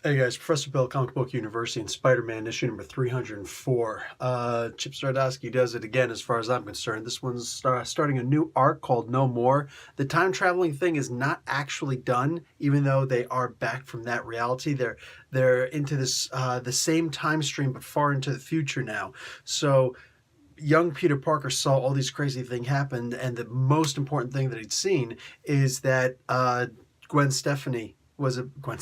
Hey guys, Professor Bill, Comic Book University, and Spider-Man issue number 304. Chip Zdarsky does it again as far as I'm concerned. This one's starting a new arc called No More. The time traveling thing is not actually done, even though they are back from that reality. They're into this the same time stream, but far into the future now. So young Peter Parker saw all these crazy things happen, and the most important thing that he'd seen is that Gwen Stefani Gwen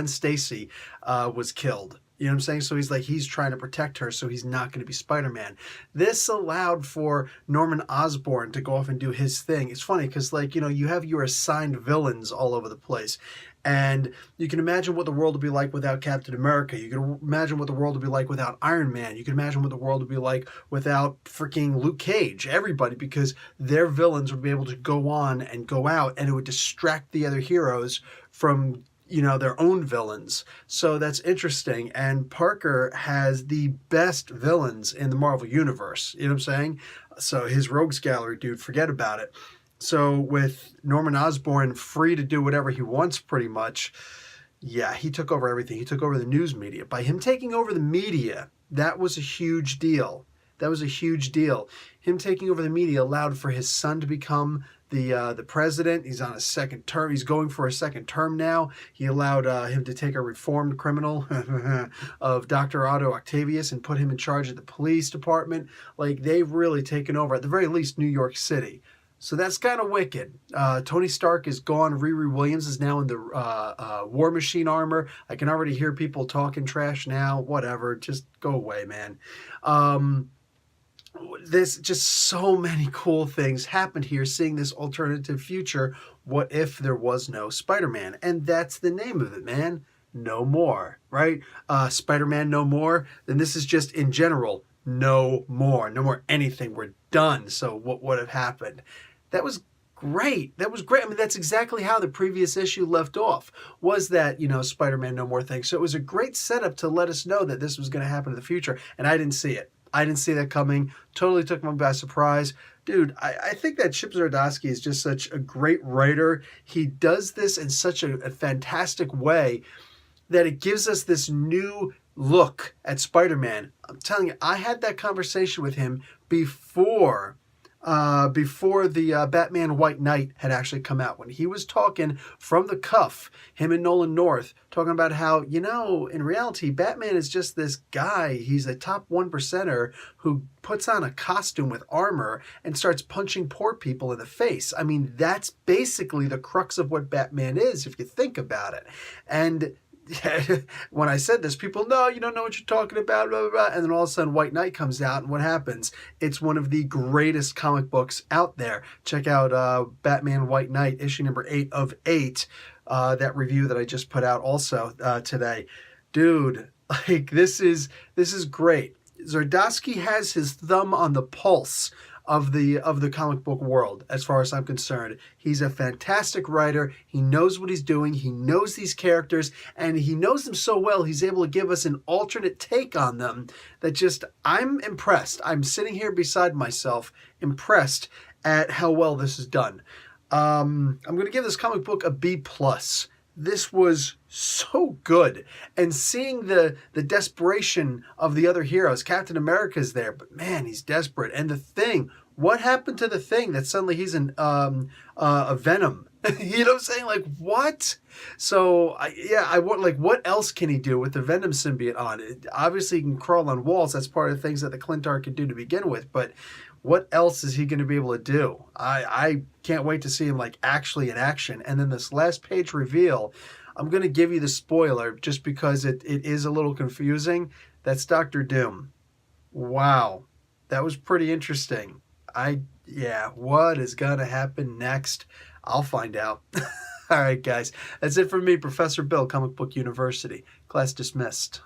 Stacy was killed. You know what I'm saying? So he's trying to protect her, so he's not going to be Spider-Man. This allowed for Norman Osborn to go off and do his thing. It's funny because, you have your assigned villains all over the place. And you can imagine what the world would be like without Captain America. You can imagine what the world would be like without Iron Man. You can imagine what the world would be like without freaking Luke Cage. Everybody, because their villains would be able to go on and go out, and it would distract the other heroes from their own villains. So that's interesting. And Parker has the best villains in the Marvel Universe. You know what I'm saying? So his Rogues Gallery, dude, forget about it. So with Norman Osborn free to do whatever he wants pretty much, yeah, he took over everything. He took over the news media. By him taking over the media, that was a huge deal. That was a huge deal. Him taking over the media allowed for his son to become the president. He's on a second term. He's going for a second term now. He allowed him to take a reformed criminal of Dr. Otto Octavius and put him in charge of the police department. They've really taken over, at the very least, New York City. So that's kind of wicked. Tony Stark is gone. Riri Williams is now in the War Machine armor. I can already hear people talking trash now. Whatever. Just go away, man. There's just so many cool things happened here, seeing this alternative future. What if there was no Spider-Man? And that's the name of it, man. No more, right? Spider-Man no more. Then this is just in general, no more. No more anything. We're done. So what would have happened? That was great. That was great. I mean, that's exactly how the previous issue left off, was that, Spider-Man no more thing. So it was a great setup to let us know that this was going to happen in the future. And I didn't see it. I didn't see that coming. Totally took me by surprise. Dude, I think that Chip Zdarsky is just such a great writer. He does this in such a fantastic way that it gives us this new look at Spider-Man. I'm telling you, I had that conversation with him before the Batman White Knight had actually come out, when he was talking from the cuff, him and Nolan North, talking about how, in reality, Batman is just this guy. He's a top 1%er who puts on a costume with armor and starts punching poor people in the face. I mean, that's basically the crux of what Batman is, if you think about it. And when I said this, people, no, you don't know what you're talking about, blah, blah, blah. And then all of a sudden White Knight comes out, and what happens? It's one of the greatest comic books out there. Check out Batman White Knight, issue number 8 of 8, that review that I just put out also today. Dude, this is great. Zdarsky has his thumb on the pulse of the comic book world, as far as I'm concerned. He's a fantastic writer. He knows what he's doing. He knows these characters, and he knows them so well, he's able to give us an alternate take on them that just, I'm impressed. I'm sitting here beside myself, impressed at how well this is done. I'm going to give this comic book a B+. This was so good. And seeing the desperation of the other heroes. Captain America's there, but man, he's desperate. And the Thing, what happened to the Thing that suddenly he's a Venom? You know what I'm saying? What? So, I want, what else can he do with the Venom symbiote on? Obviously, he can crawl on walls. That's part of the things that the Clintar could do to begin with. But what else is he going to be able to do? I can't wait to see him actually in action. And then this last page reveal, I'm going to give you the spoiler just because it is a little confusing. That's Dr. Doom. Wow. That was pretty interesting. What is going to happen next? I'll find out. All right, guys. That's it for me, Professor Bill, Comic Book University. Class dismissed.